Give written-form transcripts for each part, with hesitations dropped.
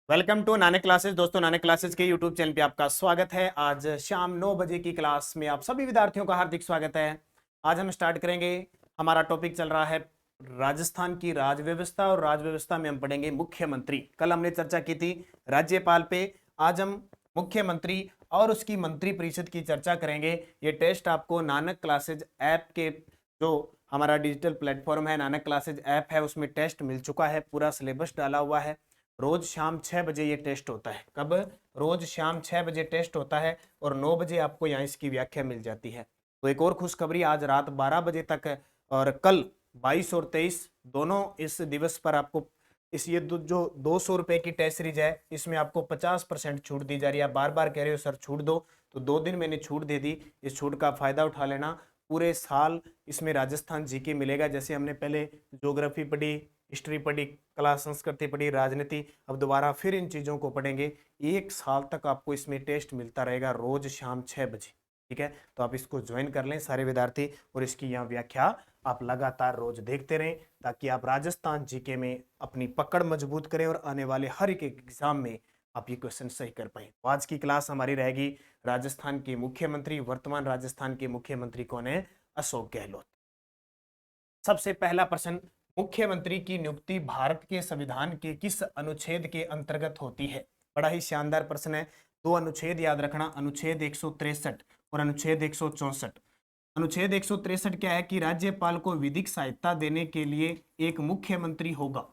Welcome to Nanak classes. दोस्तों, Nanak classes के YouTube channel पे आपका स्वागत है। आज शाम 9 बजे की क्लास में आप सभी विद्यार्थियों का हार्दिक स्वागत है। आज हम स्टार्ट करेंगे। हमारा टॉपिक चल रहा है राजस्थान की राज व्यवस्था, और राज व्यवस्था में हम पढ़ेंगे मुख्यमंत्री। कल हमने चर्चा की थी राज्यपाल पे, आज हम मुख्यमंत्री और उसकी मंत्री परिषद की चर्चा करेंगे। ये टेस्ट आपको नानक क्लासेज ऐप के, जो हमारा डिजिटल प्लेटफॉर्म है नानक क्लासेज ऐप है, उसमें टेस्ट मिल चुका है। पूरा सिलेबस डाला हुआ है। रोज शाम 6 बजे ये टेस्ट होता है। कब? रोज शाम 6 बजे टेस्ट होता है और 9 बजे आपको यहाँ इसकी व्याख्या मिल जाती है। तो एक और खुशखबरी, आज रात 12 बजे तक और कल 22 और 23 दोनों इस दिवस पर आपको इस ये जो 200 रुपए की टेस्ट सीरीज है, इसमें आपको 50% छूट दी जा रही है। आप बार बार कह रहे हो सर छूट दो, तो 2 दिन मैंने छूट दे दी। इस छूट का फायदा उठा लेना। पूरे साल इसमें राजस्थान जीके मिलेगा। जैसे हमने पहले ज्योग्राफी पढ़ी, हिस्ट्री पढ़ी, कला संस्कृति पढ़ी, राजनीति, अब दोबारा फिर इन चीज़ों को पढ़ेंगे। एक साल तक आपको इसमें टेस्ट मिलता रहेगा रोज शाम 6 बजे। ठीक है, तो आप इसको ज्वाइन कर लें सारे विद्यार्थी, और इसकी यहाँ व्याख्या आप लगातार रोज देखते रहें, ताकि आप राजस्थान जीके में अपनी पकड़ मजबूत करें और आने वाले हर एक एग्जाम में आप ये क्वेश्चन सही कर पाए। तो आज की क्लास हमारी रहेगी राजस्थान के मुख्यमंत्री। वर्तमान राजस्थान के मुख्यमंत्री कौन है? अशोक गहलोत। सबसे पहला प्रश्न, मुख्यमंत्री की नियुक्ति भारत के संविधान के किस अनुच्छेद के अंतर्गत होती है? बड़ा ही शानदार प्रश्न है। दो अनुच्छेद याद रखना, अनुच्छेद 163 और अनुच्छेद 164। अनुच्छेद 163 क्या है कि राज्यपाल को विधिक सहायता देने के लिए एक मुख्यमंत्री होगा।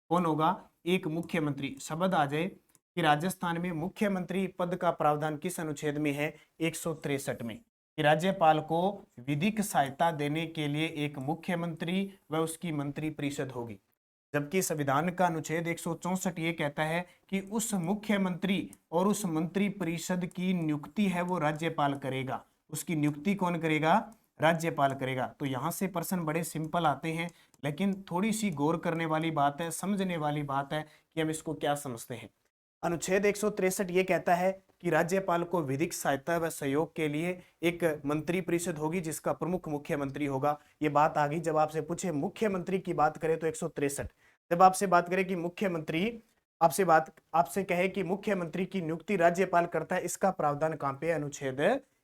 कौन होगा? एक मुख्यमंत्री। शब्द आ जाए कि राजस्थान में मुख्यमंत्री पद का प्रावधान किस अनुच्छेद में है? 163 में। कि राज्यपाल को विधिक सहायता देने के लिए एक मुख्यमंत्री व उसकी मंत्री परिषद होगी। जबकि संविधान का अनुच्छेद 164 ये कहता है कि उस मुख्यमंत्री और उस मंत्री परिषद की नियुक्ति है वो राज्यपाल करेगा। उसकी नियुक्ति कौन करेगा? राज्यपाल करेगा। तो यहाँ से प्रश्न बड़े सिंपल आते हैं, लेकिन थोड़ी सी गौर करने वाली बात है, समझने वाली बात है कि हम इसको क्या समझते हैं। अनुच्छेद 163 ये कहता है कि राज्यपाल को विधिक सहायता व सहयोग के लिए एक मंत्री परिषद होगी, जिसका प्रमुख मुख्यमंत्री होगा। ये बात आ गई जब आपसे पूछे मुख्यमंत्री की बात करें तो 163। जब आपसे बात करें कि मुख्यमंत्री, आपसे कहे कि मुख्यमंत्री की नियुक्ति राज्यपाल करता है, इसका प्रावधान कहां पे? अनुच्छेद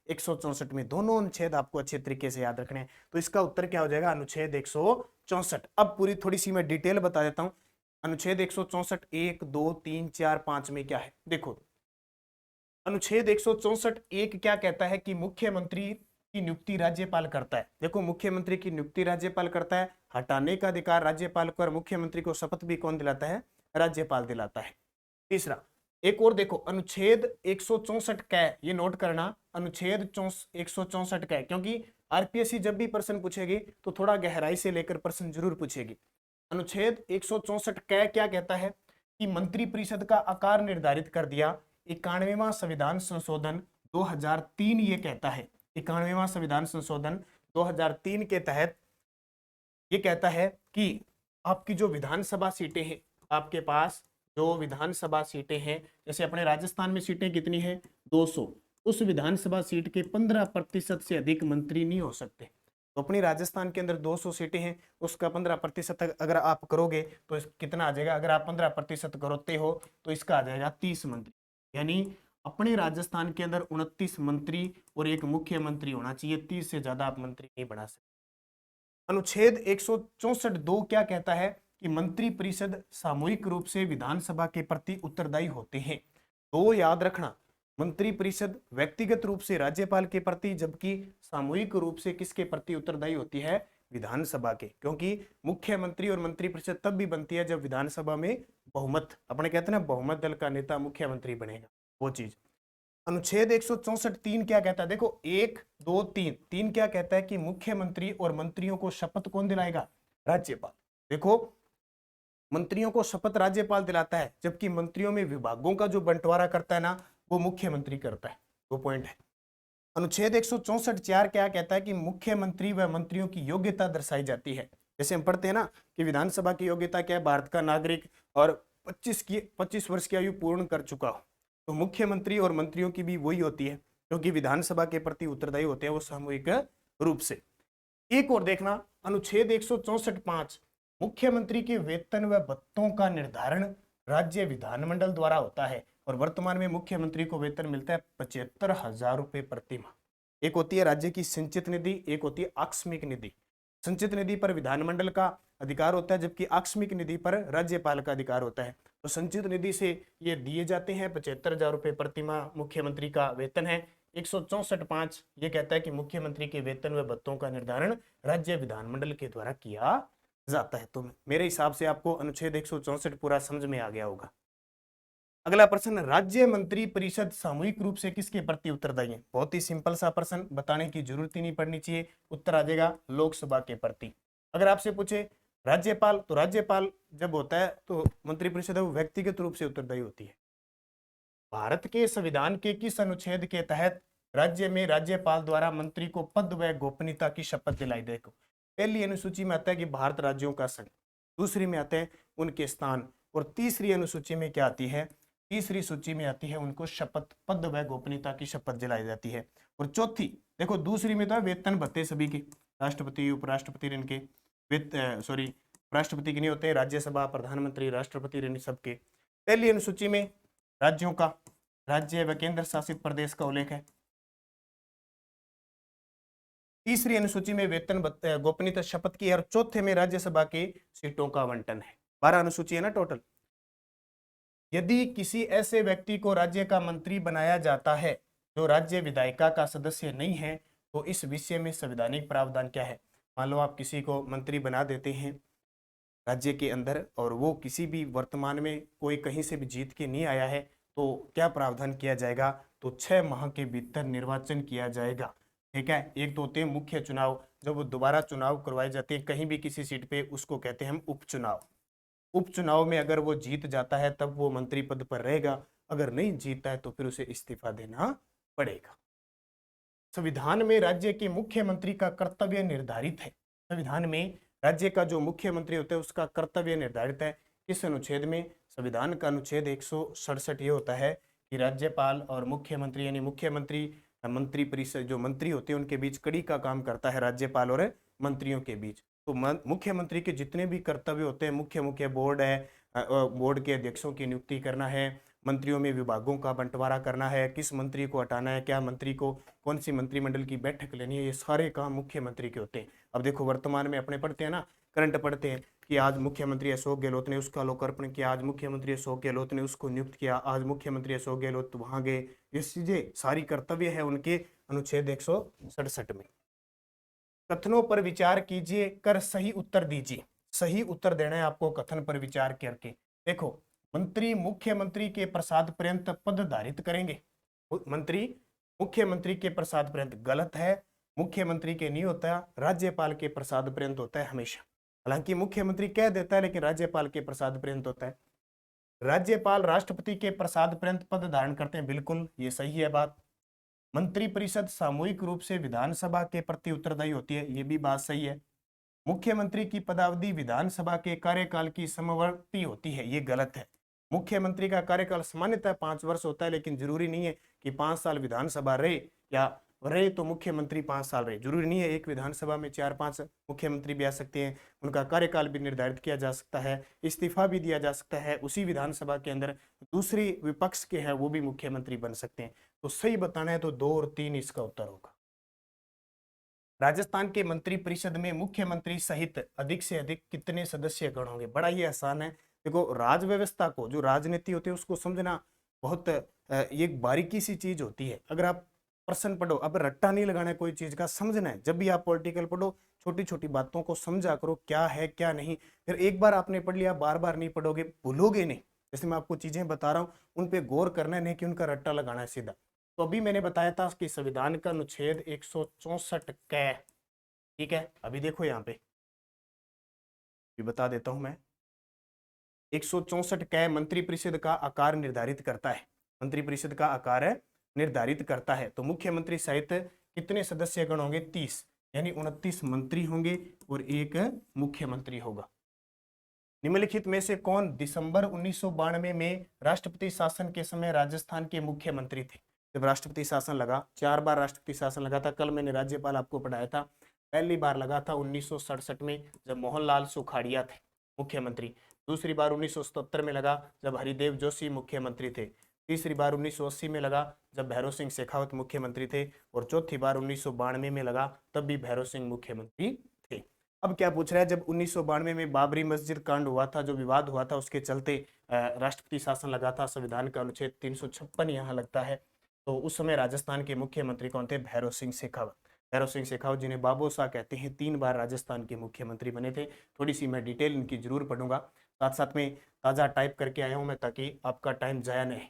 164 में। दोनों अनुच्छेद आपको अच्छे तरीके से याद रखने हैं। तो इसका उत्तर क्या हो जाएगा? अनुच्छेद 164। अब पूरी थोड़ी सी मैं डिटेल बता देता हूं। अनुच्छेद 164 1 2 3 4 5 में क्या है देखो। अनुच्छेद 164 एक क्या कहता है कि मुख्यमंत्री की नियुक्ति राज्यपाल करता है। देखो, मुख्यमंत्री की नियुक्ति राज्यपाल करता है, हटाने का अधिकार राज्यपाल को, और मुख्यमंत्री को शपथ भी कौन दिलाता है? राज्यपाल दिलाता है। तीसरा, एक और देखो, अनुच्छेद 164 कै, ये नोट करना, अनुच्छेद 164 कै, क्योंकि आरपीएससी जब भी प्रश्न पूछेगी तो थोड़ा गहराई से लेकर प्रश्न जरूर पूछेगी। अनुच्छेद 164 कै क्या कहता है कि मंत्री परिषद का आकार निर्धारित कर दिया। 91वां संविधान संशोधन 2003 ये कहता है, 91वां संविधान संशोधन 2003 के तहत ये कहता है कि आपकी जो विधानसभा सीटें हैं, आपके पास जो विधानसभा सीटें हैं, जैसे अपने राजस्थान में सीटें कितनी हैं? 200। उस विधानसभा सीट के 15% से अधिक मंत्री नहीं हो सकते। तो अपनी राजस्थान के अंदर 200 सीटें हैं, उसका 15% अगर आप करोगे तो कितना आ जाएगा? अगर आप 15% करते हो तो इसका आ जाएगा 30 मंत्री। यानी अपने राजस्थान के अंदर 29 मंत्री और एक मुख्यमंत्री होना चाहिए। 30 से ज्यादा आप मंत्री नहीं बना सकते। अनुच्छेद 164(2) क्या कहता है कि मंत्री परिषद सामूहिक रूप से विधानसभा के प्रति उत्तरदायी होते हैं। तो याद रखना, मंत्री परिषद व्यक्तिगत रूप से राज्यपाल के प्रति, जबकि सामूहिक रूप से किसके प्रति उत्तरदायी होती है? विधानसभा के। क्योंकि मुख्यमंत्री और मंत्री परिषद तब भी बनती है जब विधानसभा में बहुमत, अपने कहते हैं ना, बहुमत दल का नेता मुख्यमंत्री बनेगा, वो चीज। अनुच्छेद 164(3) क्या कहता है? देखो, 1 2 3, 3 क्या कहता है कि मुख्यमंत्री और मंत्रियों को शपथ कौन दिलाएगा? राज्यपाल। देखो, मंत्रियों को शपथ राज्यपाल दिलाता है, जबकि मंत्रियों में विभागों का जो बंटवारा करता है ना, वो मुख्यमंत्री करता है। 2 पॉइंट है। अनुच्छेद 164(4) क्या कहता है कि मुख्यमंत्री व मंत्रियों की योग्यता दर्शाई जाती है। जैसे हम पढ़ते हैं ना कि विधानसभा की योग्यता क्या है? भारत का नागरिक और 25 वर्ष की आयु पूर्ण कर चुका हो। तो मुख्यमंत्री और मंत्रियों की भी वही होती है, क्योंकि विधानसभा के प्रति उत्तरदायी होते हैं वो सामूहिक रूप से। एक और देखना, अनुच्छेद 164(5) मुख्यमंत्री के वेतन व भत्तों का निर्धारण राज्य विधानमंडल द्वारा होता है। और वर्तमान में मुख्यमंत्री को वेतन मिलता है 75,000 रुपये प्रति माह। एक होती है राज्य की संचित निधि, एक होती है आकस्मिक निधि। संचित निधि पर विधानमंडल का अधिकार होता है, जबकि आकस्मिक निधि पर राज्यपाल का अधिकार होता है। तो संचित निधि से ये दिए जाते हैं 75,000 रुपये प्रति माह मुख्यमंत्री का वेतन है। 164(5) ये कहता है कि मुख्यमंत्री के वेतन व भत्तों का निर्धारण राज्य विधानमंडल के द्वारा किया जाता है। तो मेरे हिसाब से आपको अनुच्छेद 164 पूरा समझ में आ गया होगा। अगला प्रश्न, राज्य मंत्री परिषद सामूहिक रूप से किसके प्रति उत्तरदायी है? बहुत ही सिंपल सा प्रश्न, बताने की जरूरत ही नहीं पड़नी चाहिए। उत्तर आ जाएगा लोकसभा के प्रति। अगर आपसे पूछे राज्यपाल, तो राज्यपाल जब होता है तो मंत्रिपरिषद वो व्यक्तिगत रूप से उत्तरदायी होती है। भारत के संविधान के किस अनुच्छेद के तहत राज्य में राज्यपाल द्वारा मंत्री को पद व गोपनीयता की शपथ दिलाई? देखो, पहली अनुसूची में आता है कि भारत राज्यों का संघ, दूसरी में आते हैं उनके स्थान, और तीसरी अनुसूची में क्या आती है? तीसरी सूची में आती है उनको शपथ, पद व गोपनीयता की शपथ दिलाई जाती है। और चौथी देखो, दूसरी में तो है वेतन भत्ते सभी के, राष्ट्रपति उपराष्ट्रपति इनके राष्ट्रपति के नहीं होते, राज्यसभा प्रधानमंत्री राष्ट्रपति सबके। पहली अनुसूची में राज्यों का, राज्य व केंद्र शासित प्रदेश का उल्लेख है। तीसरी अनुसूची में वेतन गोपनीयता शपथ की है, और चौथे में राज्यसभा के सीटों का आवंटन है। 12 अनुसूची है ना टोटल। यदि किसी ऐसे व्यक्ति को राज्य का मंत्री बनाया जाता है जो राज्य विधायिका का सदस्य नहीं है, तो इस विषय में संवैधानिक प्रावधान क्या है? मान लो आप किसी को मंत्री बना देते हैं राज्य के अंदर, और वो किसी भी वर्तमान में कोई कहीं से भी जीत के नहीं आया है, तो क्या प्रावधान किया जाएगा? तो 6 माह के भीतर निर्वाचन किया जाएगा। ठीक है, एक तो होते हैं मुख्य चुनाव, जब वो दोबारा चुनाव करवाए जाते हैं कहीं भी किसी सीट पे, उसको कहते हैं हम उपचुनाव। उपचुनाव में अगर वो जीत जाता है तब वो मंत्री पद पर रहेगा, अगर नहीं जीतता है तो फिर उसे इस्तीफा देना पड़ेगा। संविधान में राज्य के मुख्यमंत्री का कर्तव्य निर्धारित है। संविधान में राज्य का जो मुख्यमंत्री होता है उसका कर्तव्य निर्धारित है। किस अनुच्छेद में? संविधान का अनुच्छेद 167 ये होता है कि राज्यपाल और मुख्यमंत्री यानी मुख्यमंत्री मंत्री परिषद जो मंत्री होते हैं उनके बीच कड़ी का काम करता है, राज्यपाल और मंत्रियों के बीच। तो मुख्यमंत्री के जितने भी कर्तव्य होते हैं, मुख्य बोर्ड है, बोर्ड के अध्यक्षों की नियुक्ति करना है, मंत्रियों में विभागों का बंटवारा करना है, किस मंत्री को हटाना है, क्या मंत्री को कौन सी मंत्रिमंडल की बैठक लेनी है, ये सारे काम मुख्यमंत्री के होते हैं। अब देखो वर्तमान में अपने पढ़ते हैं ना, करंट पढ़ते हैं कि आज मुख्यमंत्री अशोक गहलोत ने उसका लोकार्पण किया, आज मुख्यमंत्री अशोक गहलोत ने उसको नियुक्त किया, आज मुख्यमंत्री अशोक गहलोत वहां गए। ये चीजें सारी कर्तव्य है उनके अनुच्छेद 167 में। कथनों पर विचार कीजिए, कर सही उत्तर दीजिए। सही उत्तर देना है आपको कथन पर विचार करके। देखो, मंत्री मुख्यमंत्री के प्रसाद पर्यंत पद धारित करेंगे। मंत्री मुख्यमंत्री के प्रसाद पर्यंत गलत है, मुख्यमंत्री के नहीं होता, राज्यपाल के प्रसाद पर्यंत होता है हमेशा। हालांकि मुख्यमंत्री कह देता है लेकिन राज्यपाल के प्रसाद पर्यंत होता है। राज्यपाल राष्ट्रपति के प्रसाद पर्यंत पद धारण करते हैं, बिल्कुल ये सही है बात। मंत्रिपरिषद सामूहिक रूप से विधानसभा के प्रति उत्तरदायी होती है, ये भी बात सही है। मुख्यमंत्री की पदावधि विधानसभा के कार्यकाल की समवर्ती होती है, ये गलत है। मुख्यमंत्री का कार्यकाल सामान्यतः 5 वर्ष होता है, लेकिन जरूरी नहीं है कि 5 साल विधानसभा रहे, या रहे तो मुख्यमंत्री 5 साल रहे, जरूरी नहीं है। एक विधानसभा में 4-5 मुख्यमंत्री भी आ सकते हैं, उनका कार्यकाल भी निर्धारित किया जा सकता है, इस्तीफा भी दिया जा सकता है। उसी विधानसभा के अंदर दूसरी विपक्ष के हैं वो भी मुख्यमंत्री बन सकते हैं। तो सही बताना है तो 2 और 3 इसका उत्तर होगा। राजस्थान के मंत्रिपरिषद में मुख्यमंत्री सहित अधिक से अधिक कितने सदस्य गण होंगे? बड़ा ही आसान है। देखो, राज व्यवस्था को, जो राजनीति होती है उसको समझना बहुत एक बारीकी सी चीज होती है। अगर आप प्रश्न पढ़ो, अब रट्टा नहीं लगाना है कोई चीज का, समझना है। जब भी आप पॉलिटिकल पढ़ो छोटी छोटी बातों को समझा करो, क्या है क्या नहीं। फिर एक बार आपने पढ़ लिया, बार बार नहीं पढ़ोगे, भूलोगे नहीं। जैसे मैं आपको चीजें बता रहा हूँ उन पे गौर करना है, नहीं कि उनका रट्टा लगाना है सीधा। तो अभी मैंने बताया था कि संविधान का अनुच्छेद 164 क, ठीक है। अभी देखो यहाँ पे भी बता देता हूं मैं। 164 क मंत्रिपरिषद का आकार निर्धारित करता है, मंत्रिपरिषद का आकार निर्धारित करता है। तो मुख्यमंत्री सहित कितने सदस्य गण होंगे? 30, यानी 29 मंत्री होंगे और एक मुख्यमंत्री होगा। निम्नलिखित में से कौन दिसंबर 1992 में राष्ट्रपति शासन के समय राजस्थान के मुख्यमंत्री थे? जब राष्ट्रपति शासन लगा, 4 बार राष्ट्रपति शासन लगा था। कल मैंने राज्यपाल आपको पढ़ाया था, पहली बार लगा था 1967 में, जब मोहनलाल सुखाड़िया थे मुख्यमंत्री। दूसरी बार 1977 में लगा जब हरिदेव जोशी मुख्यमंत्री थे, तीसरी बार 1980 में लगा जब भैरव सिंह शेखावत मुख्यमंत्री थे, और चौथी बार 1992 में लगा तब भी भैरव सिंह मुख्यमंत्री थे। अब क्या पूछ रहा है, जब 1992 में बाबरी मस्जिद कांड हुआ था, जो विवाद हुआ था, उसके चलते राष्ट्रपति शासन लगा था, संविधान का अनुच्छेद 356 यहाँ लगता है, तो उस समय राजस्थान के मुख्यमंत्री कौन थे? भैरव सिंह शेखावत। भैरव सिंह शेखावत जिन्हें बाबू शाह कहते हैं, 3 बार राजस्थान के मुख्यमंत्री बने थे। थोड़ी सी मैं डिटेल इनकी जरूर पढ़ूंगा, साथ साथ में ताज़ा टाइप करके आया हूं मैं, ताकि आपका टाइम जाया नहीं।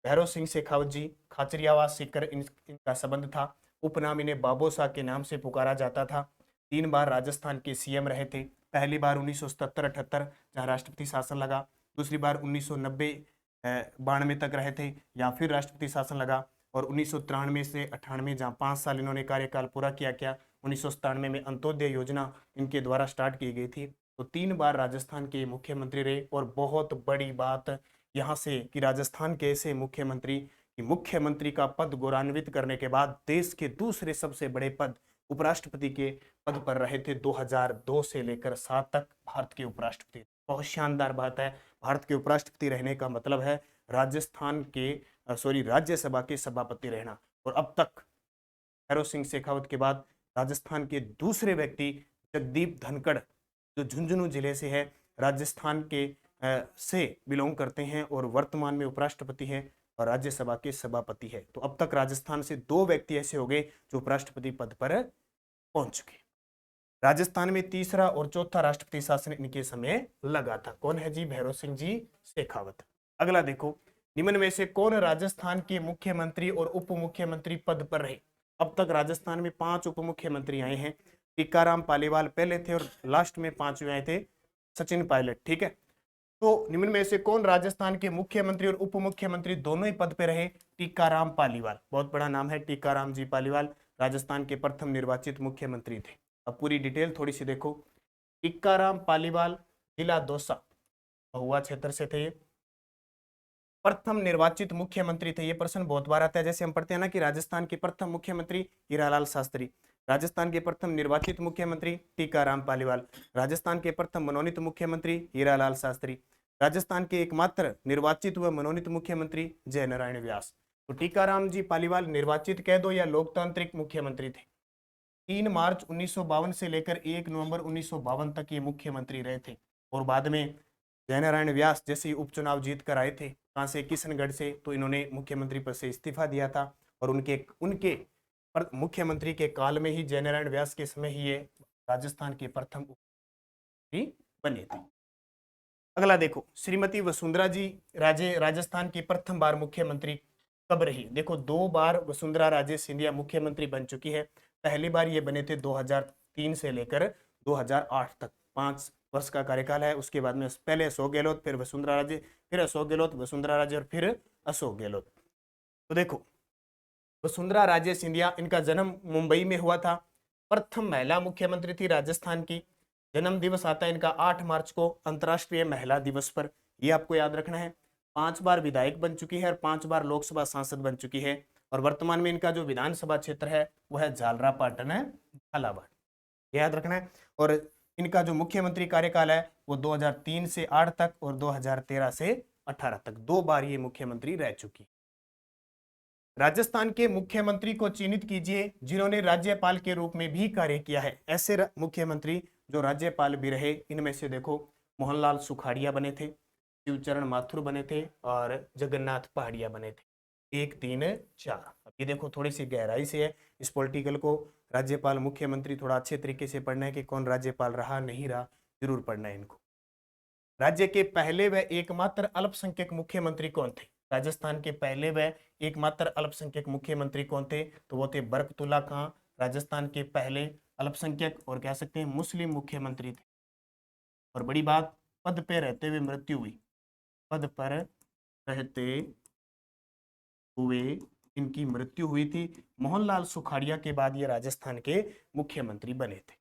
भैरव सिंह शेखावत जी खाचरियावास सीकर इनका संबंध था। उपनाम इन्हें बाबू शाह के नाम से पुकारा जाता था। 3 बार राजस्थान के सीएम रहे थे। पहली बार 1977-78 जहाँ राष्ट्रपति शासन लगा, दूसरी बार 1990-92 तक रहे थे, या फिर राष्ट्रपति शासन लगा, और 1993 से 98 जहाँ 5 साल इन्होंने कार्यकाल पूरा किया। 1997 में अंत्योदय योजना इनके द्वारा स्टार्ट की गई थी। तो 3 बार राजस्थान के मुख्यमंत्री रहे। और बहुत बड़ी बात यहाँ से कि राजस्थान के ऐसे मुख्यमंत्री कि मुख्यमंत्री का पद गौरवान्वित करने के बाद देश के दूसरे सबसे बड़े पद उपराष्ट्रपति के पद पर रहे थे 2002 से लेकर 7 तक भारत के उपराष्ट्रपति। बहुत शानदार बात है। भारत के उपराष्ट्रपति रहने का मतलब है राजस्थान के राज्यसभा के सभापति रहना। और अब तक भैरव सिंह शेखावत के बाद राजस्थान के दूसरे व्यक्ति जगदीप धनखड़, जो झुंझुनू जिले से है, राजस्थान के से बिलोंग करते हैं और वर्तमान में उपराष्ट्रपति हैं और राज्यसभा के सभापति है। तो अब तक राजस्थान से 2 व्यक्ति ऐसे हो गए जो उपराष्ट्रपति पद पर पहुंच चुके। राजस्थान में तीसरा और चौथा राष्ट्रपति शासन इनके समय लगा था। कौन है जी? भैरव सिंह जी शेखावत। अगला देखो, निम्न में से कौन राजस्थान के मुख्यमंत्री और उप मुख्यमंत्री पद पर रहे? अब तक राजस्थान में 5 उप मुख्यमंत्री आए हैं। टीकाराम पालीवाल पहले थे और लास्ट में 5वें आए थे सचिन पायलट। ठीक है, तो निम्न में से कौन राजस्थान के मुख्यमंत्री और उप मुख्यमंत्री दोनों ही पद पे रहे? टीकाराम पालीवाल, बहुत बड़ा नाम है टीकाराम जी पालीवाल, राजस्थान के प्रथम निर्वाचित मुख्यमंत्री थे। अब पूरी डिटेल थोड़ी सी देखो। टीकाराम पालीवाल जिला दौसा हुआ क्षेत्र से थे, प्रथम निर्वाचित मुख्यमंत्री थे। ये प्रश्न बहुत बार आता है, जैसे हम पढ़ते हैं ना कि राजस्थान के प्रथम मुख्यमंत्री हीरालाल शास्त्री, राजस्थान के प्रथम निर्वाचित मुख्यमंत्री टीकाराम पालीवाल, राजस्थान के प्रथम मनोनीत मुख्यमंत्री हीरालाल शास्त्री, राजस्थान के एकमात्र निर्वाचित व मनोनीत मुख्यमंत्री जयनारायण व्यास। तो टीकाराम जी पालीवाल निर्वाचित कह दो या लोकतांत्रिक मुख्यमंत्री थे। 3 मार्च 1952 से लेकर 1 नवंबर 1952 तक ये मुख्यमंत्री रहे थे। और बाद में जयनारायण व्यास जैसे उपचुनाव जीत कर आए थे, कहाँ से? किशनगढ़ से, तो इन्होंने मुख्यमंत्री पद से इस्तीफा दिया था। और उनके मुख्यमंत्री के काल में ही जयनारायण व्यास के समय ही ये राजस्थान के प्रथम मुख्यमंत्री बने थे। अगला देखो, श्रीमती वसुंधरा जी राजस्थान की प्रथम बार मुख्यमंत्री कब रही? देखो 2 बार वसुंधरा राजे सिंधिया मुख्यमंत्री बन चुकी है। पहली बार ये बने थे 2003 से लेकर 2008 तक, 5 वर्ष का कार्यकाल है। उसके बाद में पहले अशोक गहलोत, फिर वसुंधरा राजे, फिर अशोक गहलोत, वसुंधरा राजे और फिर अशोक गहलोत। तो देखो वसुंधरा राजे सिंधिया, इनका जन्म मुंबई में हुआ था। प्रथम महिला मुख्यमंत्री थी राजस्थान की। जन्म दिवस आता है इनका 8 मार्च को, अंतर्राष्ट्रीय महिला दिवस पर। ये आपको याद रखना है। 5 बार विधायक बन चुकी है और 5 बार लोकसभा सांसद बन चुकी है। और वर्तमान में इनका जो विधानसभा क्षेत्र है वो है झालरापाटन झालावाड़, याद रखना है। और इनका जो मुख्यमंत्री कार्यकाल है वो 2003 से 8 तक और 2013 से 18 तक, 2 बार ये मुख्यमंत्री रह चुकी। राजस्थान के मुख्यमंत्री को चिन्हित कीजिए जिन्होंने राज्यपाल के रूप में भी कार्य किया है। ऐसे मुख्यमंत्री जो राज्यपाल भी रहे, इनमें से देखो मोहनलाल सुखाड़िया बने थे, शिवचरण माथुर बने थे और जगन्नाथ पहाड़िया बने थे। 1, 3, 4। अब ये देखो थोड़ी सी गहराई से है। इस पॉलिटिकल को राज्यपाल मुख्यमंत्री थोड़ा अच्छे तरीके से पढ़ना है कि कौन राज्यपाल रहा नहीं रहा, जरूर पढ़ना है इनको। राज्य के पहले व एकमात्र अल्पसंख्यक मुख्यमंत्री कौन थे? राजस्थान के पहले व एकमात्र अल्पसंख्यक मुख्यमंत्री कौन थे? तो वो थे बरकतुल्ला खां, राजस्थान के पहले अल्पसंख्यक और कह सकते हैं मुस्लिम मुख्यमंत्री थे। और बड़ी बात, पद पे रहते हुए मृत्यु हुई। पद पर रहते हुए इनकी मृत्यु हुई थी। मोहनलाल सुखाड़िया के बाद ये राजस्थान के मुख्यमंत्री बने थे।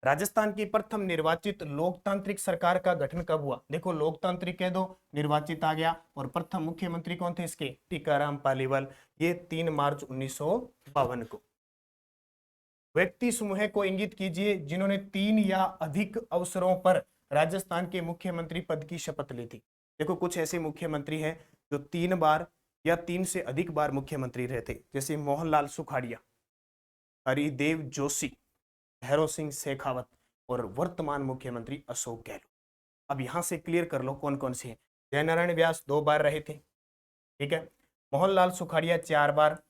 राजस्थान की प्रथम निर्वाचित लोकतांत्रिक सरकार का गठन कब हुआ? देखो लोकतांत्रिक कह दो, निर्वाचित आ गया। और प्रथम मुख्यमंत्री कौन थे इसके? टीकाराम पालीवाल। ये 3 मार्च 1952 को। व्यक्ति समूह को इंगित कीजिए जिन्होंने 3 या अधिक अवसरों पर राजस्थान के मुख्यमंत्री पद की शपथ ली थी? देखो कुछ ऐसे मुख्यमंत्री हैं जो 3 बार या 3 से अधिक बार मुख्यमंत्री रहे थे, जैसे मोहनलाल सुखाड़िया, हरिदेव जोशी, भैरव सिंह शेखावत और वर्तमान मुख्यमंत्री अशोक गहलोत। अब यहां से क्लियर कर लो कौन कौन से हैं। जयनारायण व्यास 2 बार रहे थे, ठीक है। मोहनलाल सुखाड़िया 4 बार,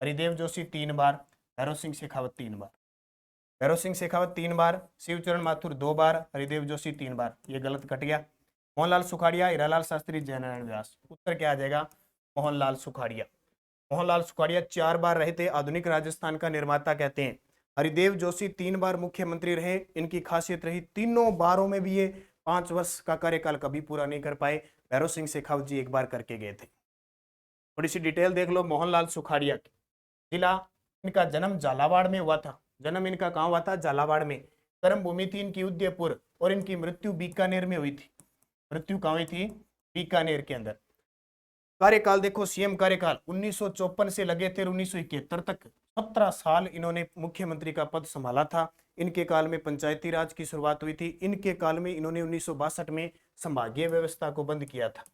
हरिदेव जोशी 3 बार, भैरव सिंह शेखावत 3 बार। भैरव सिंह शेखावत 3 बार, शिवचरण माथुर 2 बार, हरिदेव जोशी 3 बार। ये गलत कट गया। मोहनलाल सुखाड़िया, हीरालाल शास्त्री, जयनारायण व्यास। उत्तर क्या आ जाएगा? मोहनलाल सुखाड़िया। मोहनलाल सुखाड़िया 4 बार रहे थे, आधुनिक राजस्थान का निर्माता कहते हैं। हरिदेव जोशी 3 बार मुख्यमंत्री रहे, इनकी खासियत रही तीनों बारों में भी ये 5 वर्ष का कार्यकाल कभी पूरा नहीं कर पाए। भैरव सिंह शेखावत जी 1 बार करके गए थे। थोड़ी सी डिटेल देख लो मोहनलाल सुखाड़िया की। जिला, इनका जन्म झालावाड़ में हुआ था। जन्म इनका कहाँ हुआ था? झालावाड़ में। कर्म भूमि थी इनकी उदयपुर, और इनकी मृत्यु बीकानेर में हुई थी। मृत्यु कहाँ हुई थी? बीकानेर के अंदर। कार्यकाल देखो, सीएम कार्यकाल 1954 से लगे थे 1971 तक, 17 साल इन्होंने मुख्यमंत्री का पद संभाला था। इनके काल में पंचायती राज की शुरुआत हुई थी। इनके काल में इन्होंने 1962 में संभागीय व्यवस्था को बंद किया था,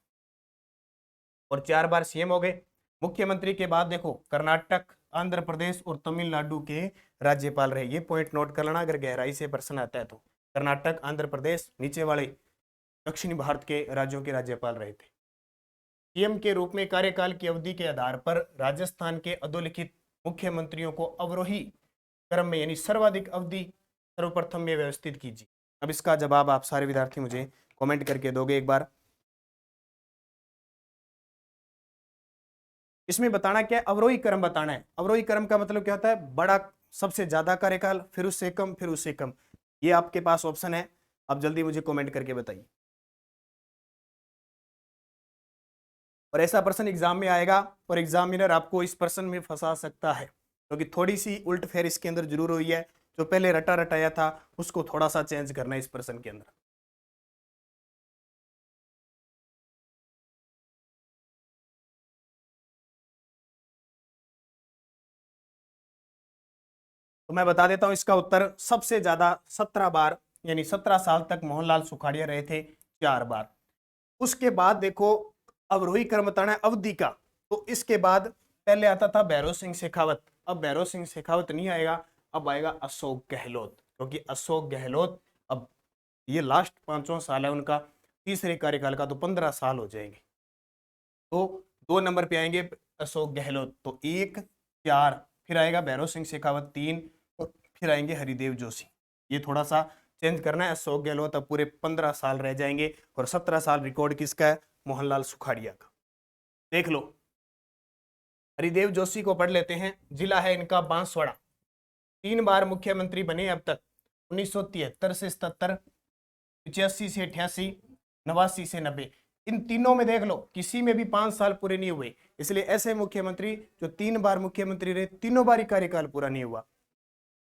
और 4 बार सीएम हो गए। मुख्यमंत्री के बाद देखो कर्नाटक, आंध्र प्रदेश और तमिलनाडु के राज्यपाल रहे। ये पॉइंट नोट कर लेना अगर गहराई से प्रश्न आता है तो। कर्नाटक, आंध्र प्रदेश, नीचे वाले दक्षिणी भारत के राज्यों के राज्यपाल रहे थे। सीएम के रूप में कार्यकाल की अवधि के आधार पर राजस्थान के अधोलिखित मुख्यमंत्रियों को अवरोही क्रम में यानी सर्वाधिक अवधि सर्वप्रथम में व्यवस्थित कीजिए। अब इसका जवाब आप सारे विद्यार्थी मुझे कमेंट करके दोगे एक बार। इसमें बताना क्या है? अवरोही क्रम बताना है। अवरोही क्रम का मतलब क्या होता है? बड़ा, सबसे ज्यादा कार्यकाल, फिर उससे कम, फिर उससे कम। ये आपके पास ऑप्शन है, अब जल्दी मुझे कमेंट करके बताइए। और ऐसा प्रश्न एग्जाम में आएगा और एग्जामिनर आपको इस प्रश्न में फंसा सकता है, क्योंकि थोड़ी सी उल्ट फेर इसके अंदर जरूर हुई है। जो पहले रटा रटाया था उसको थोड़ा सा चेंज करना है इस प्रश्न के अंदर। तो मैं बता देता हूं इसका उत्तर। सबसे ज्यादा 17 बार, यानी 17 साल तक मोहनलाल सुखाड़िया रहे थे, 4 बार। उसके बाद देखो अवरोही क्रम बताना है अवधि का, तो इसके बाद पहले आता था भैरव सिंह शेखावत। अब भैरव सिंह शेखावत नहीं आएगा, अब आएगा अशोक गहलोत, क्योंकि अशोक गहलोत अब ये लास्ट 5वां साल है उनका, तीसरे कार्यकाल का, तो 15 साल हो जाएंगे। तो 2 नंबर पे आएंगे अशोक गहलोत, तो 1, 4, फिर आएगा भैरव सिंह शेखावत 3, और फिर आएंगे हरिदेव जोशी। ये थोड़ा सा चेंज करना है। अशोक गहलोत अब पूरे 15 साल रह जाएंगे, और 17 साल रिकॉर्ड किसका है? मोहनलाल सुखाड़िया का। देख लो, हरिदेव जोशी को पढ़ लेते हैं। जिला है इनका बांसवाड़ा। 3 बार मुख्यमंत्री बने अब तक, 1973 से 77, 85 से 88, 89 से 90। इन तीनों में देख लो किसी में भी 5 साल पूरे नहीं हुए। इसलिए ऐसे मुख्यमंत्री जो 3 बार मुख्यमंत्री रहे, तीनों बार ही कार्यकाल पूरा नहीं हुआ।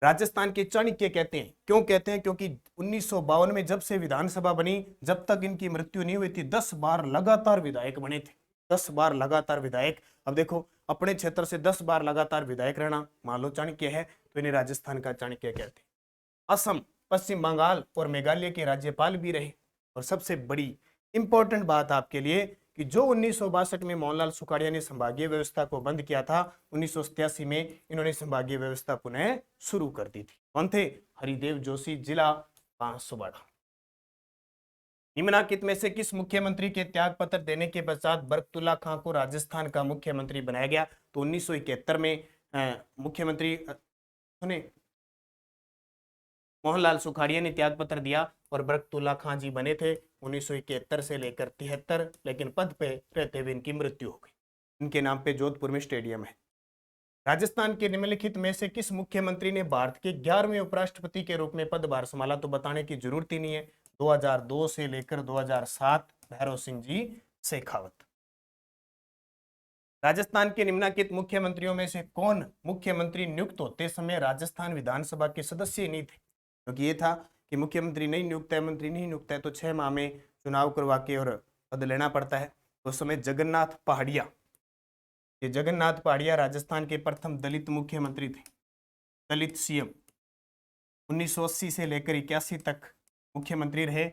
राजस्थान के चाणक्य कहते हैं। क्यों कहते हैं? क्योंकि 1952 में जब से विधानसभा बनी, जब तक इनकी मृत्यु नहीं हुई थी, 10 बार लगातार विधायक बने थे। 10 बार लगातार विधायक। अब देखो अपने क्षेत्र से 10 बार लगातार विधायक रहना, मान लो चाणक्य है तो इन्हें राजस्थान का चाणक्य कहते हैं। असम, पश्चिम बंगाल और मेघालय के राज्यपाल भी रहे। और सबसे बड़ी इंपॉर्टेंट बात आपके लिए कि जो 1962 में मोहनलाल सुखाड़िया ने संभागीय व्यवस्था को बंद किया था, 1987 में इन्होंने संभागीय व्यवस्था पुनः शुरू कर दी थी। कौन थे? हरिदेव जोशी, जिला बांसवाड़ा। निम्नलिखित में से किस मुख्यमंत्री के त्याग पत्र देने के पश्चात बरकतुल्ला खां को राजस्थान का मुख्यमंत्री बनाया गया? तो 1971 में मुख्यमंत्री सुने मोहनलाल सुखाड़िया ने त्याग पत्र दिया, और बरकतुल्ला खां जी बने थे 1971 से लेकर 73, लेकिन पद पे रहते हुए इनकी मृत्यु हो गई। इनके नाम पे जोधपुर में स्टेडियम है। राजस्थान के निम्नलिखित में से किस मुख्यमंत्री ने भारत के 11वें उपराष्ट्रपति के रूप में पदभार संभाला? तो बताने की जरूरत ही नहीं है। 2002 से लेकर 2007 भैरव सिंह जी शेखावत। राजस्थान के निम्नलिखित मुख्यमंत्रियों में से कौन मुख्यमंत्री नियुक्त होते समय राजस्थान विधानसभा के सदस्य नहीं थे? क्योंकि ये था कि मुख्यमंत्री नहीं नियुक्त है, मंत्री नहीं नियुक्त है, तो 6 माह में चुनाव करवा के और पद लेना पड़ता है। उस समय जगन्नाथ पहाड़िया, ये जगन्नाथ पहाड़िया राजस्थान के प्रथम दलित मुख्यमंत्री थे, दलित सीएम। 1980 से लेकर 81 तक मुख्यमंत्री रहे।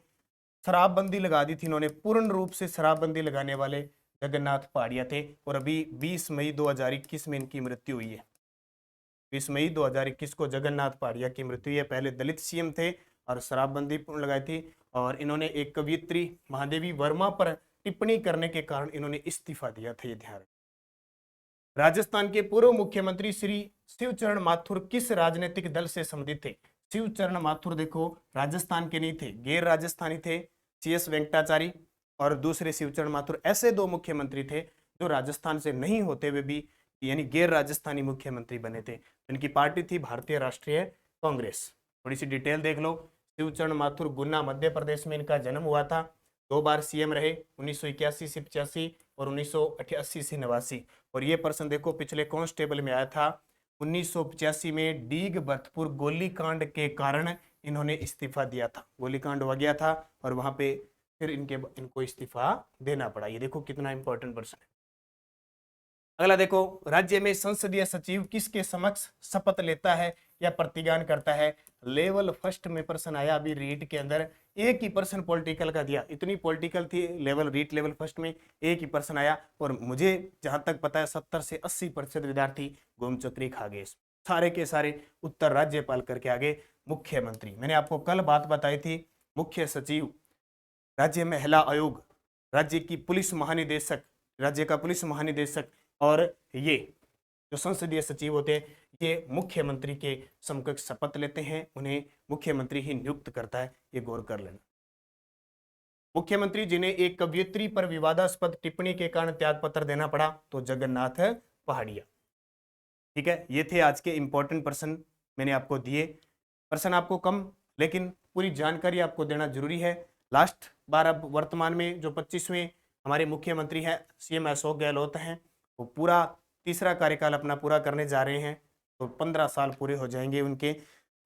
शराबबंदी लगा दी थी इन्होंने, पूर्ण रूप से शराबबंदी लगाने वाले जगन्नाथ पहाड़िया थे। और अभी 20 मई 2021 में इनकी मृत्यु हुई है। 20 मई 2021 को जगन्नाथ पहाड़िया की मृत्यु हुई है। पहले दलित सीएम थे और शराबबंदी पूर्ण लगाई थी, और इन्होंने एक कवयित्री महादेवी वर्मा पर टिप्पणी करने के कारण इन्होंने इस्तीफा दिया था, ये ध्यान रखें। राजस्थान के पूर्व मुख्यमंत्री श्री शिवचरण माथुर किस राजनीतिक दल से संबंधित थे? शिवचरण माथुर देखो राजस्थान के नहीं थे, गैर राजस्थानी थे। CS वेंकटाचारी और दूसरे शिवचरण माथुर, ऐसे दो मुख्यमंत्री थे जो राजस्थान से नहीं होते हुए भी यानी गैर राजस्थानी मुख्यमंत्री बने थे। इनकी पार्टी थी भारतीय राष्ट्रीय कांग्रेस। थोड़ी सी डिटेल देख लो। शिवचरण माथुर गुना मध्य प्रदेश में इनका जन्म हुआ था। 2 बार सीएम रहे, 1981 से 85 और 1988 से 89। और ये पर्सन देखो पिछले कांस्टेबल में आया था। 1985 में डीग भरतपुर गोलीकांड के कारण इन्होंने इस्तीफा दिया था, गोलीकांड हो गया था और वहां पे फिर इनको इस्तीफा देना पड़ा। ये देखो कितना इंपॉर्टेंट पर्सन है। अगला देखो, राज्य में संसदीय सचिव किसके समक्ष शपथ लेता है या प्रतिज्ञान करता है? लेवल फर्स्ट में पर्सन आया अभी रीट के अंदर, एक ही पर्सन पॉलिटिकल का दिया, इतनी पॉलिटिकल थी लेवल रीट लेवल फर्स्ट में, एक ही पर्सन आया। और मुझे जहां तक पता है 70 से 80% विद्यार्थी गोमचक्री खा गए, सारे के सारे उत्तर राज्यपाल करके आगे मुख्यमंत्री। मैंने आपको कल बात बताई थी, मुख्य सचिव, राज्य महिला आयोग, राज्य की पुलिस महानिदेशक, राज्य का पुलिस महानिदेशक और ये जो संसदीय सचिव होते हैं ये मुख्यमंत्री के समकक्ष शपथ लेते हैं, उन्हें मुख्यमंत्री ही नियुक्त करता है, ये गौर कर लेना। मुख्यमंत्री जिन्हें एक कवयित्री पर विवादास्पद टिप्पणी के कारण त्यागपत्र देना पड़ा, तो जगन्नाथ पहाड़िया। ठीक है, ये थे आज के इंपॉर्टेंट पर्सन मैंने आपको दिए। पर्सन आपको कम, लेकिन पूरी जानकारी आपको देना जरूरी है। लास्ट बार अब वर्तमान में जो 25वें हमारे मुख्यमंत्री हैं CM अशोक गहलोत हैं, वो पूरा तीसरा कार्यकाल अपना पूरा करने जा रहे हैं, तो 15 साल पूरे हो जाएंगे उनके।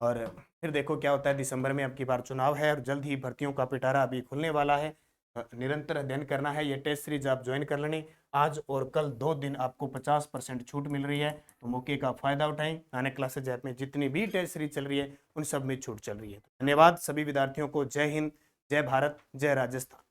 और फिर देखो क्या होता है, दिसंबर में अब की बार चुनाव है और जल्द ही भर्तियों का पिटारा अभी खुलने वाला है। निरंतर अध्ययन करना है, ये टेस्ट सीरीज आप ज्वाइन कर लेने। आज और कल 2 दिन आपको 50% छूट मिल रही है, तो मौके का फायदा उठाएं। आने क्लासेज ऐप में जितनी भी टेस्ट सीरीज चल रही है उन सब में छूट चल रही है। धन्यवाद सभी विद्यार्थियों को। जय हिंद, जय भारत, जय राजस्थान।